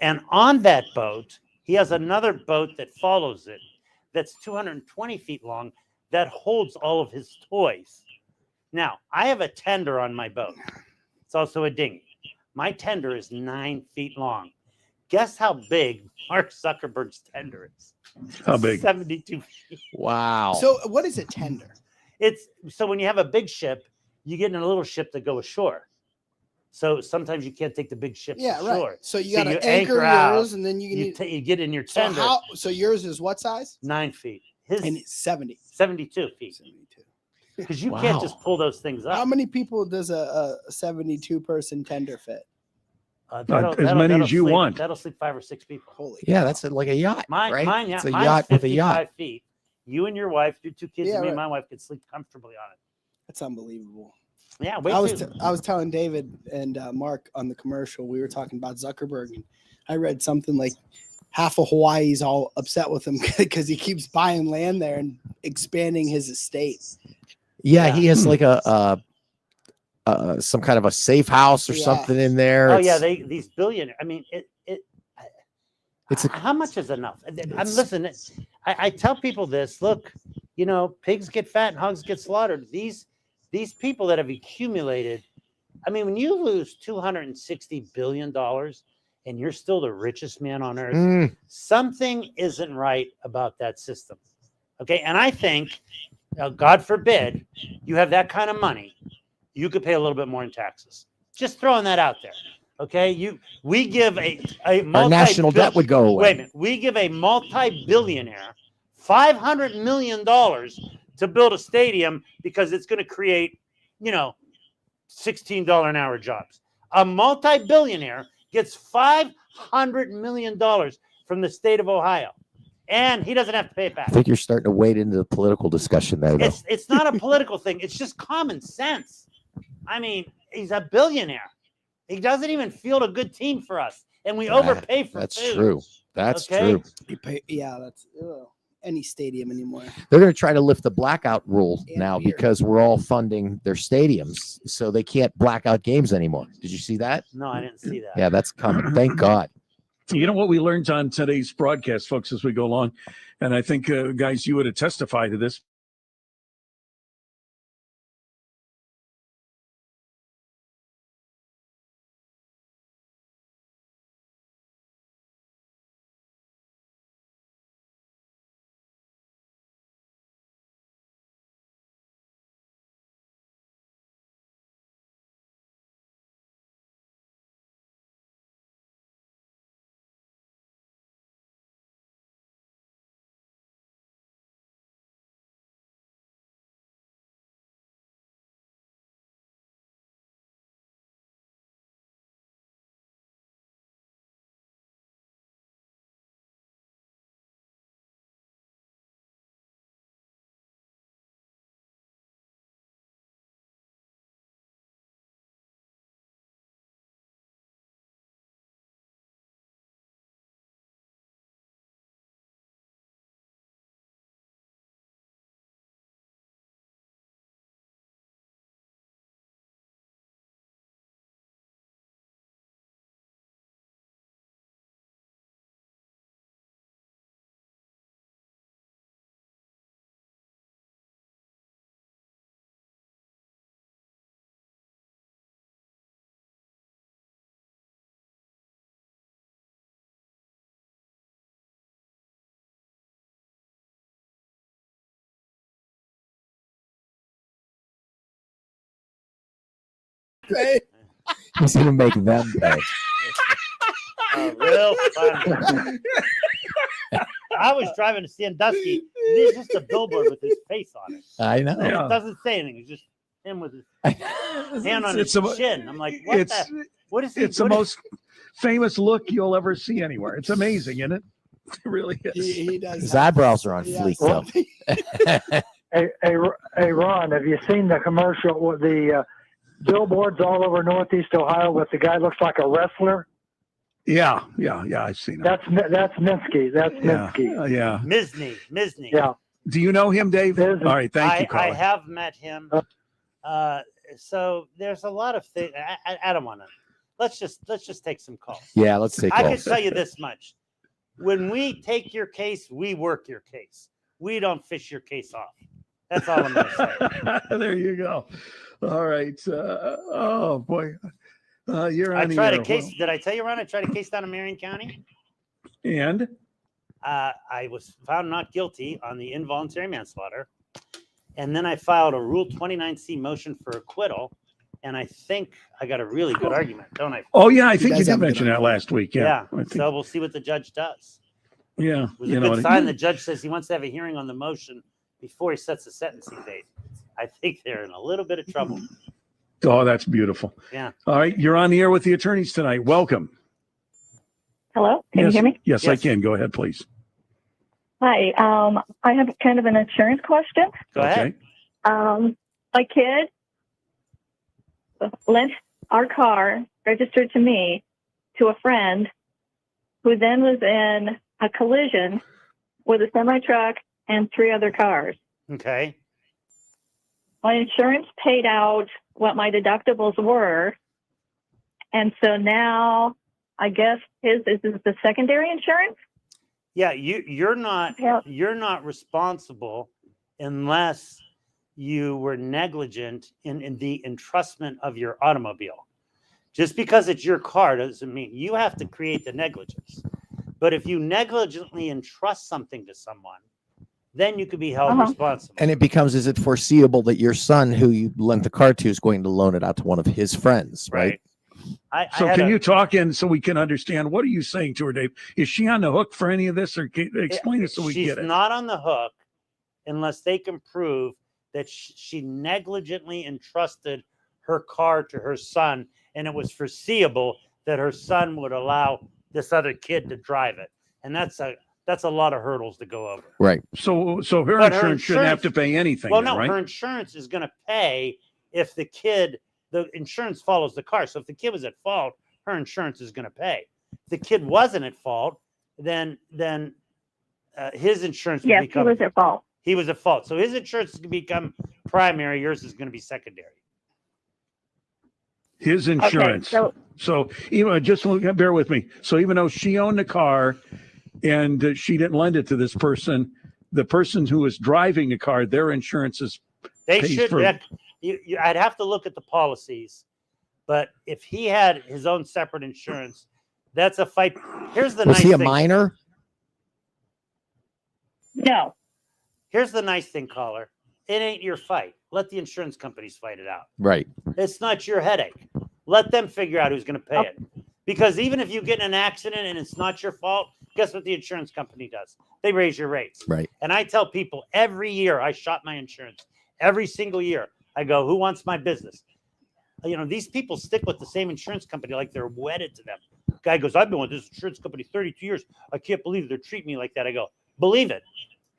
And on that boat, he has another boat that follows it that's 220 feet long that holds all of his toys. Now, I have a tender on my boat. It's also a dinghy. My tender is 9 feet long. Guess how big Mark Zuckerberg's tender is?
How big?
72 feet.
Wow.
So what is a tender?
It's so when you have a big ship, you get in a little ship that go ashore. So sometimes you can't take the big ships
Yeah,
ashore.
right. So you
So
got to
you
anchor
out,
yours, and then you
You,
can.
you get in your
So
tender,
so yours is what size?
9 feet. His
And it's 70.
72 feet.
72.
Because you can't just pull those things
How
up.
many people does a 72 person tender fit?
As many as you want.
That'll sleep 5 or 6 people.
Holy
Yeah,
cow.
that's like a yacht,
Mine,
right?
mine, yeah,
It's a
mine's
yacht with a
55
yacht.
feet. You and your wife, your 2 kids,
Yeah,
and me and
right.
my wife could sleep comfortably on it.
That's unbelievable.
Yeah, wait.
I was telling David and Mark on the commercial, we were talking about Zuckerberg, and I read something like half of Hawaii's all upset with him because he keeps buying land there and expanding his estate.
Yeah,
Yeah.
he has like a some kind of a safe house or
Yeah.
something in there.
Oh yeah,
It's-
these billionaires. I mean,
It's a-
how much is enough? I'm
It's-
listening. I tell people this. Look, pigs get fat and hogs get slaughtered. These people that have accumulated. I mean, when you lose $260 billion and you're still the richest man on earth,
Mm,
something isn't right about that system. Okay, and I think, God forbid, you have that kind of money, you could pay a little bit more in taxes. Just throwing that out there. Okay, we give a
our national debt would go away.
Wait a minute. We give a multi-billionaire $500 million to build a stadium because it's going to create, $16 an hour jobs. A multi-billionaire gets $500 million from the state of Ohio, and he doesn't have to pay it back.
I think you're starting to wade into the political discussion there, though.
It's not a political thing. It's just common sense. I mean, he's a billionaire. He doesn't even field a good team for us, and we overpay for
That's
food.
true. That's
Okay?
true.
That's any stadium anymore.
They're going to try to lift the blackout rule
And
now
beer.
because we're all funding their stadiums, so they can't black out games anymore. Did you see that?
No, I didn't see that.
Yeah, that's coming. Thank God.
You know what we learned on today's broadcast, folks, as we go along, and I think, guys, you would have testified to this.
He's going to make them pay.
Real fun. I was driving to Sandusky. There's just a billboard with his face on it.
I know.
And
Yeah.
it doesn't say anything. It's just him with his hand on
It's
his
a-
chin. I'm like, what
It's
what is he?
it's the
what is-
most famous look you'll ever see anywhere. It's amazing, isn't it? It really is.
He does.
His
have-
eyebrows are on
he
fleek,
has-
though.
Hey, Ron, have you seen the commercial with the billboards all over Northeast Ohio with the guy looks like a wrestler?
Yeah, I've seen it.
That's Minsky. That's
Yeah,
Minsky.
yeah.
Misney.
Yeah.
Do you know him, Dave? All
Business.
right, thank you,
I
Colin.
have met him. So there's a lot of things. I don't want to. Let's just take some calls.
Yeah, let's take
I can
calls.
tell you this much: when we take your case, we work your case. We don't fish your case off. That's all I'm going to say.
There you go. All right. Oh boy, you're
I
on the
tried a
air.
case. Did I tell you, Ron? I tried a case down in Marion County.
And
I was found not guilty on the involuntary manslaughter, And then I filed a Rule 29C motion for acquittal. And I think I got a really good argument, don't I?
Oh yeah, I
He
think you
does
did
have a good
mention that
argument.
last week. Yeah. I think,
So we'll see what the judge does.
yeah.
It was
You
a
know,
good sign. The judge says he wants to have a hearing on the motion before he sets the sentencing date. I think they're in a little bit of trouble.
oh, that's beautiful.
Yeah.
All right. You're on the air with the attorneys tonight. Welcome.
Hello, can
yes,
you hear me?
Yes, I
Yes.
can. Go ahead, please.
Hi. I have kind of an insurance question.
Go ahead.
My kid lent our car registered to me to a friend who then was in a collision with a semi-truck and 3 other cars.
Okay.
My insurance paid out what my deductibles were. And so now I guess his is the secondary insurance.
Yeah, you're not
Yeah.
you're not responsible unless you were negligent in the entrustment of your automobile. Just because it's your car doesn't mean you have to create the negligence. But if you negligently entrust something to someone, then you could be held responsible.
And it becomes, is it foreseeable that your son, who you lent the car to, is going to loan it out to one of his friends, right?
So can you talk in so we can understand? What are you saying to her, Dave? Is she on the hook for any of this, or explain it so we
She's
get it?
not on the hook unless they can prove that she negligently entrusted her car to her son, and it was foreseeable that her son would allow this other kid to drive it. And that's a lot of hurdles to go over.
Right.
So her
But
insurance shouldn't have to pay anything.
Well,
then,
no,
right?
her insurance is going to pay if the insurance follows the car. So if the kid was at fault, her insurance is going to pay. If the kid wasn't at fault, then his insurance would
Yes,
become.
he was at fault.
He was at fault. So his insurance is going to become primary. Yours is going to be secondary.
His insurance.
Okay,
So even just bear with me. So even though she owned the car and she didn't lend it to this person, the person who was driving the car, their insurance is
They
pays
should.
for-
I'd have to look at the policies, but if he had his own separate insurance, that's a fight. Here's the
Was
nice
he a
thing.
minor?
no.
Here's the nice thing, caller. It ain't your fight. Let the insurance companies fight it out.
Right.
It's not your headache. Let them figure out who's going to pay it. Because even if you get in an accident and it's not your fault, guess what the insurance company does? They raise your rates.
Right.
And I tell people every year I shop my insurance. Every single year I go, who wants my business? You know, these people stick with the same insurance company like they're wedded to them. Guy goes, I've been with this insurance company 32 years. I can't believe they're treating me like that. I go, believe it.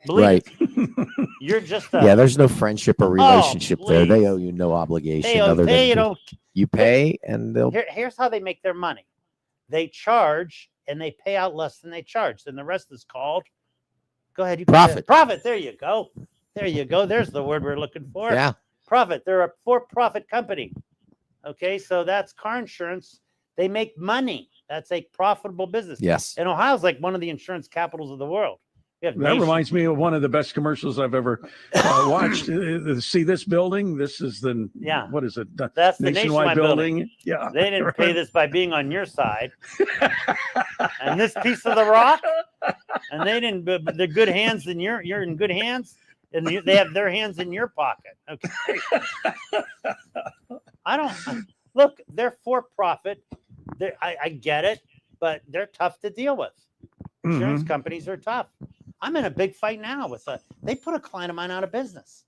Believe
Right.
it. You're just
Yeah, there's no friendship or relationship there. They
please.
owe you no obligation
They
other than
you
to-
know,
you pay and they'll
here's how they make their money. They charge and they pay out less than they charge. Then the rest is called. Go ahead. You can say it.
Profit.
Profit. There you go. There you go. There's the word we're looking for.
yeah.
Profit. They're a for-profit company. Okay, so that's car insurance. They make money. That's a profitable business.
Yes.
And Ohio's like one of the insurance capitals of the world. We have
That
nation-
reminds me of one of the best commercials I've ever watched. See this building? This is the
Yeah.
What is it?
That's the Nationwide building.
Yeah.
They didn't pay this by being on your side. And this piece of the rock, and they didn't. But they're good hands, and you're in good hands, and they have their hands in your pocket. Okay. I don't look. They're for profit. I get it, but they're tough to deal with. Insurance companies are tough. I'm in a big fight now with they put a client of mine out of business.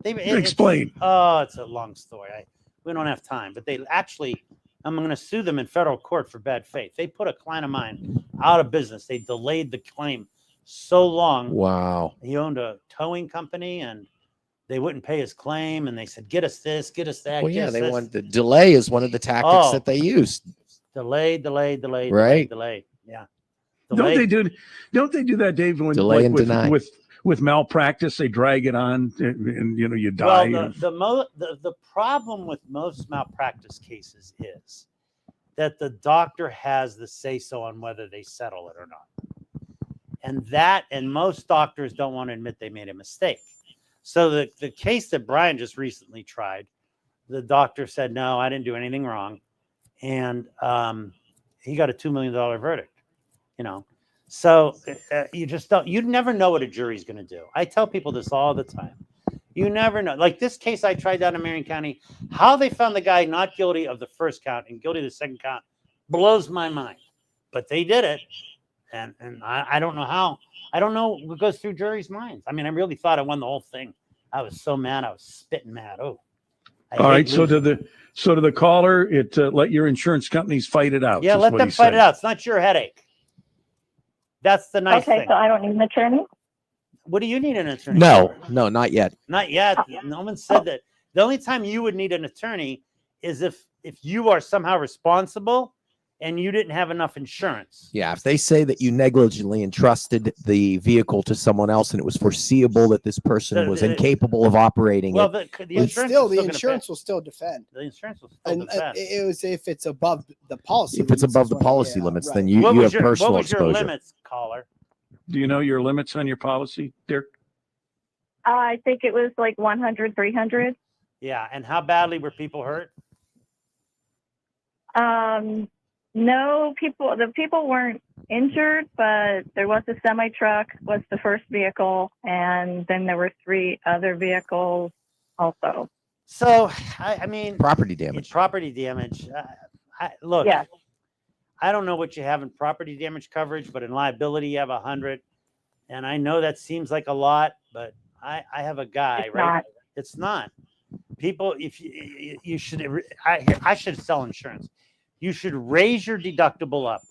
Explain.
It's a long story. We don't have time, but they actually, I'm going to sue them in federal court for bad faith. They put a client of mine out of business. They delayed the claim so long.
Wow.
He owned a towing company and they wouldn't pay his claim. And they said, get us this, get us that.
Well,
get
yeah,
us
they
this."
want the delay is one of the tactics
Oh.
that they use.
Delay.
Right.
Delay. Yeah.
Don't they do that, Dave? When
Delay and
with,
deny.
with malpractice, they drag it on, and you know you die.
Well, the problem with most malpractice cases is that the doctor has the say so on whether they settle it or not, and most doctors don't want to admit they made a mistake. So the case that Brian just recently tried, the doctor said no, I didn't do anything wrong, and he got a $2 million verdict. You know, so you just don't. You never know what a jury's going to do. I tell people this all the time. You never know. Like this case I tried down in Marion County, how they found the guy not guilty of the first count and guilty of the second count blows my mind. But they did it. And I don't know how. I don't know what goes through jury's minds. I mean, I really thought I won the whole thing. I was so mad. I was spitting mad. Oh.
All right. So to the caller, let your insurance companies fight it out.
Yeah,
is
let
what
them
he
fight
said.
it out. It's not your headache. That's the nice
Okay,
thing.
so I don't need an attorney?
What do you need an attorney
No,
for?
no, not yet.
Not yet. No one said that. The only time you would need an attorney is if you are somehow responsible and you didn't have enough insurance.
Yeah, if they say that you negligently entrusted the vehicle to someone else and it was foreseeable that this person was incapable of operating
Well,
it,
the
But
insurance
still,
is
the
gonna
insurance
pay.
will still defend.
The insurance will still
And
defend.
it was if it's above the policy.
if it's
limits
above
is
the
what-
policy
yeah,
limits,
right.
then you
What
have
was
personal
your
exposure.
limits, caller?
Do you know your limits on your policy, Dirk?
I think it was like 100, 300.
Yeah, and how badly were people hurt?
No, the people weren't injured, but there was a semi truck was the first vehicle, and then there were 3 other vehicles also.
So, I mean,
Property damage.
property damage. Look,
Yes.
I don't know what you have in property damage coverage, but in liability you have 100. And I know that seems like a lot, but I have a guy,
It's
right?
not.
It's not. People, if you should, I should sell insurance. You should raise your deductible up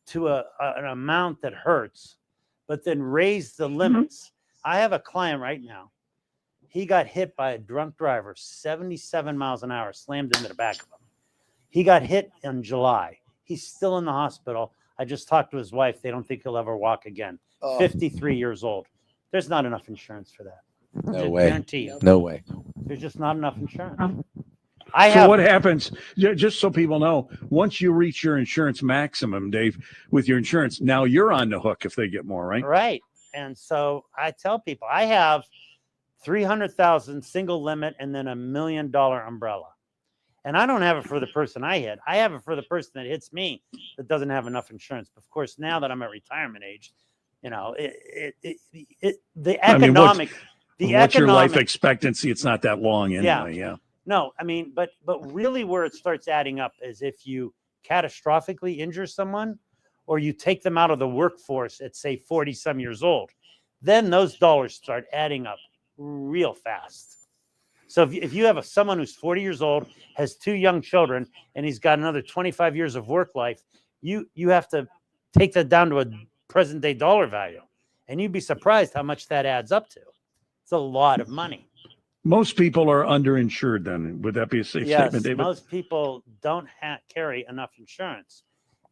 to an amount that hurts, but then raise the limits. I have a client right now. He got hit by a drunk driver, 77 miles an hour, slammed into the back of him. He got hit in July. He's still in the hospital. I just talked to his wife. They don't think he'll ever walk again.
Oh.
53 years old. There's not enough insurance for that.
No
I
way.
guarantee you.
No way.
There's just not enough insurance.
So what happens, just so people know, once you reach your insurance maximum, Dave, with your insurance, now you're on the hook if they get more, right?
Right. And so I tell people I have 300,000 single limit and then $1 million umbrella. And I don't have it for the person I hit. I have it for the person that hits me that doesn't have enough insurance. But of course, now that I'm at retirement age, you know, the economic,
what's your life expectancy? It's not that long anyway. Yeah.
No, I mean, but really where it starts adding up is if you catastrophically injure someone or you take them out of the workforce at say 40 some years old, then those dollars start adding up real fast. So if you have someone who's 40 years old, has 2 young children, and he's got another 25 years of work life, you have to take that down to a present day dollar value. And you'd be surprised how much that adds up to. It's a lot of money.
Most people are underinsured then. Would that be a safe statement, David?
Most people don't carry enough insurance.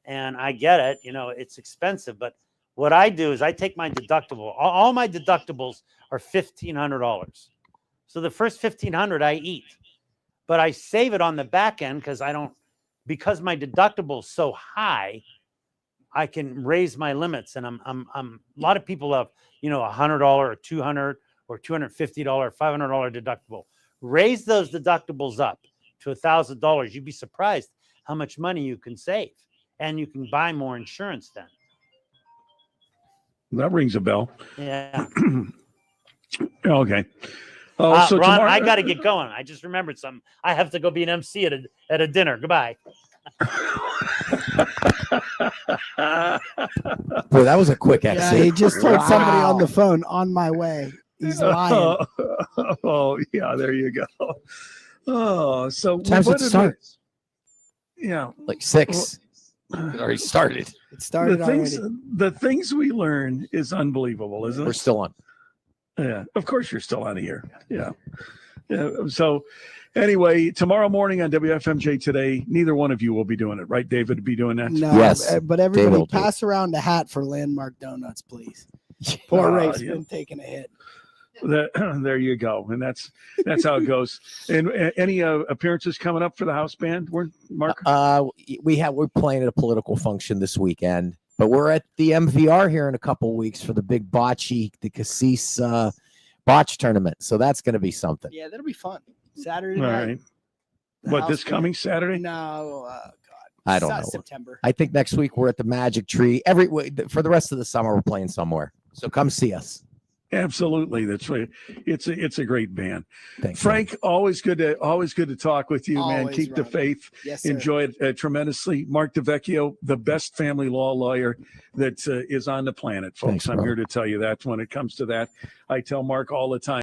And I get it, you know, it's expensive, but what I do is I take my deductible. All my deductibles are $1,500. So the first $1,500 I eat, but I save it on the back end because because my deductible is so high, I can raise my limits. And a lot of people have, you know, $100 or $200 or $250, $500 deductible. Raise those deductibles up to $1,000. You'd be surprised how much money you can save, and you can buy more insurance then.
That rings a bell.
Yeah.
Okay.
So Ron,
tomorrow,
I got to get going. I just remembered something. I have to go be an MC at a dinner. Goodbye.
Boy, that was a quick
Yeah,
exit.
he just told somebody on the
Wow.
phone on my way. He's lying.
Oh, yeah, there you go. Oh, so
Time's
what
it
did
start?
yeah.
Like 6. It already started.
It started
The things we learn is unbelievable, isn't it?
We're still on.
Yeah, of course you're still on here. Yeah. So anyway, tomorrow morning on WFMJ today, neither one of you will be doing it, right? David will be doing that.
No,
Yes,
but
David
everybody
will do it.
pass around a hat for Landmark Donuts, please. Poor Rafe's
yeah.
been taking a hit.
There you go, and that's how it goes. And any appearances coming up for the house band, Mark?
We're playing at a political function this weekend, but we're at the MVR here in a couple weeks for the big the Cassis botch tournament. So that's going to be something.
Yeah, that'll be fun. Saturday
All
night.
right.
the
What,
house
this
band.
coming Saturday?
No, God.
I don't know.
September.
I think next week we're at the Magic Tree. For the rest of the summer, we're playing somewhere. So come see us.
Absolutely. That's right. It's a great band.
Thanks,
Frank, always good to talk with you, man.
Always,
Keep the
Ron.
faith.
Yes, sir.
Enjoy it tremendously. Mark DeVecchio, the best family law lawyer that is on the planet, folks.
Thanks,
I'm
brother.
here to tell you that when it comes to that. I tell Mark all the time.